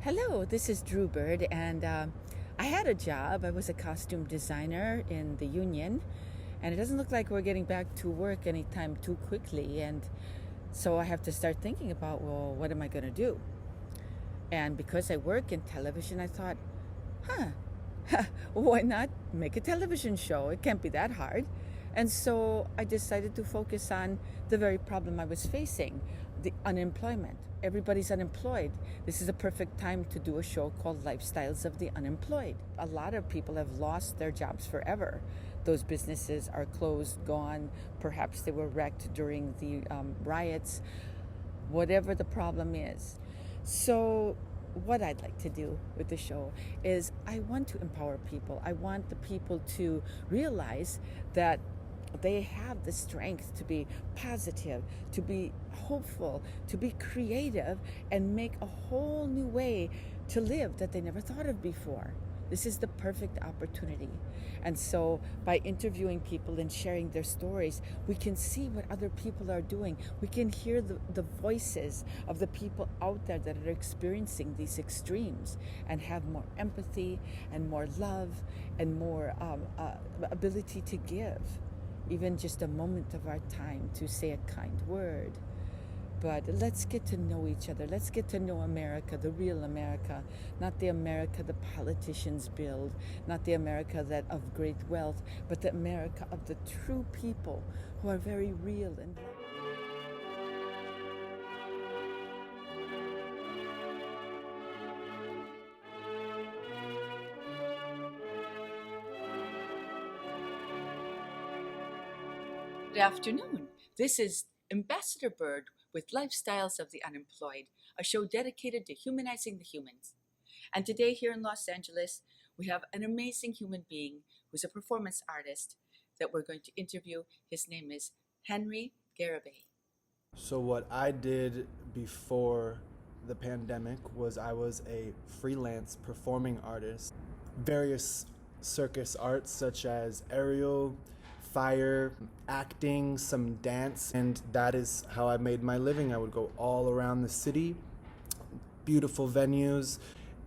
Hello, this is Drew Bird, and I had a job. I was a costume designer in the union, and it doesn't look like we're getting back to work anytime too quickly. And so I have to start thinking about, well, what am I going to do? And because I work in television, I thought, huh, why not make a television show? It can't be that hard. And so I decided to focus on the very problem I was facing, the unemployment. Everybody's unemployed. This is a perfect time to do a show called Lifestyles of the Unemployed. A lot of people have lost their jobs forever. Those businesses are closed, gone. Perhaps they were wrecked during the riots, whatever the problem is. So what I'd like to do with the show is I want to empower people. I want the people to realize that they have the strength to be positive, to be hopeful, to be creative, and make a whole new way to live that they never thought of before. This is the perfect opportunity. And so by interviewing people and sharing their stories, we can see what other people are doing. We can hear the voices of the people out there that are experiencing these extremes and have more empathy and more love and more ability to give. Even just a moment of our time to say a kind word. But let's get to know each other. Let's get to know America, the real America, not the America the politicians build, not the America that of great wealth, but the America of the true people who are very real and Good afternoon. This is Ambassador Bird with Lifestyles of the Unemployed, a show dedicated to humanizing the humans. And today, here in Los Angeles, we have an amazing human being who's a performance artist that we're going to interview. His name is Henry Garibay. So what I did before the pandemic was I was a freelance performing artist. Various circus arts such as aerial, fire, acting, some dance, and that is how I made my living. I would go all around the city, beautiful venues,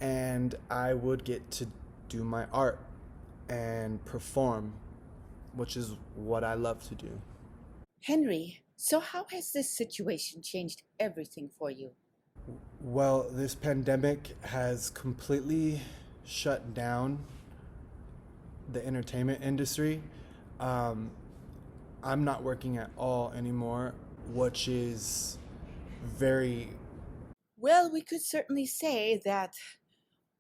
and I would get to do my art and perform, which is what I love to do. Henry, so how has this situation changed everything for you? Well, this pandemic has completely shut down the entertainment industry. I'm not working at all anymore, which is very. Well, we could certainly say that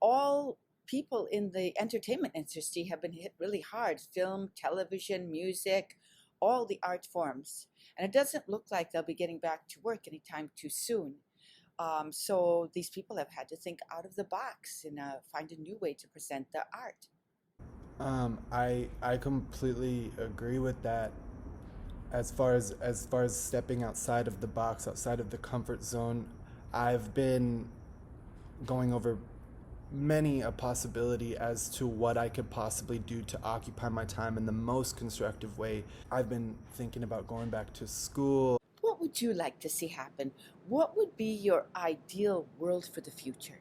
all people in the entertainment industry have been hit really hard: film, television, music, all the art forms. And it doesn't look like they'll be getting back to work anytime too soon. So these people have had to think out of the box and find a new way to present their art. I completely agree with that. As far as stepping outside of the box, outside of the comfort zone, I've been going over many a possibility as to what I could possibly do to occupy my time in the most constructive way. I've been thinking about going back to school. What would you like to see happen? What would be your ideal world for the future?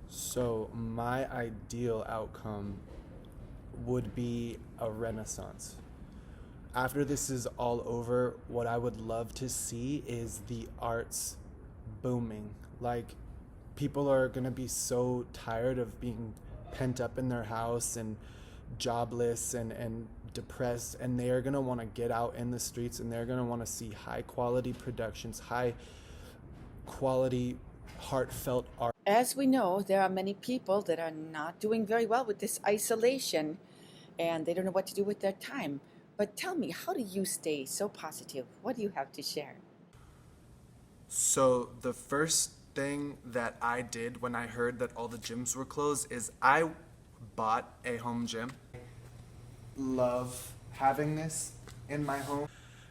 So my ideal outcome would be a renaissance. After this is all over, what I would love to see is the arts booming. Like, people are gonna be so tired of being pent up in their house and jobless and depressed, and they are gonna wanna get out in the streets, and they're gonna wanna see high quality productions, high quality, heartfelt art. As we know, there are many people that are not doing very well with this isolation and they don't know what to do with their time. But tell me, how do you stay so positive? What do you have to share? So the first thing that I did when I heard that all the gyms were closed is I bought a home gym. Love having this in my home.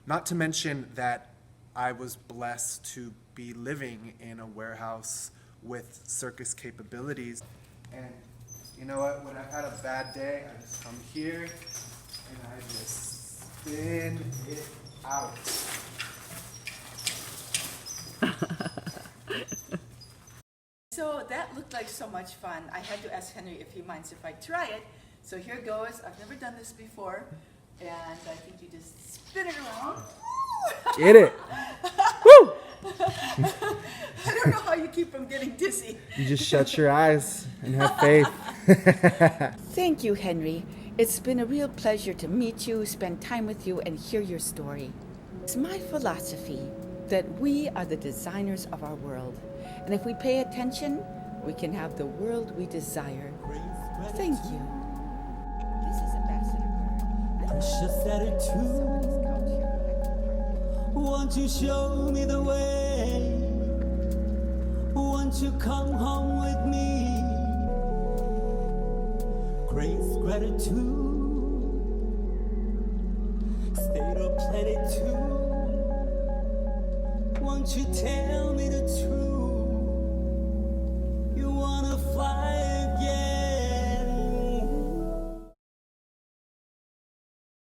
Not to mention that I was blessed to be living in a warehouse with circus capabilities. And you know what? When I've had a bad day, I just come here and I just spin it out. So that looked like so much fun. I had to ask Henry if he minds if I try it. So here goes. I've never done this before. And I think you just spin it around. Get it. Woo! I don't know how you keep from getting dizzy. You just shut your eyes and have faith. Thank you, Henry. It's been a real pleasure to meet you, spend time with you, and hear your story. It's my philosophy that we are the designers of our world. And if we pay attention, we can have the world we desire. Thank you. This is Ambassador Bird. Precious attitude. Somebody's couch here at the park. Won't you show me the way? Won't you come home with me? Grace, gratitude, state of plenitude. Won't you tell me the truth? You wanna fly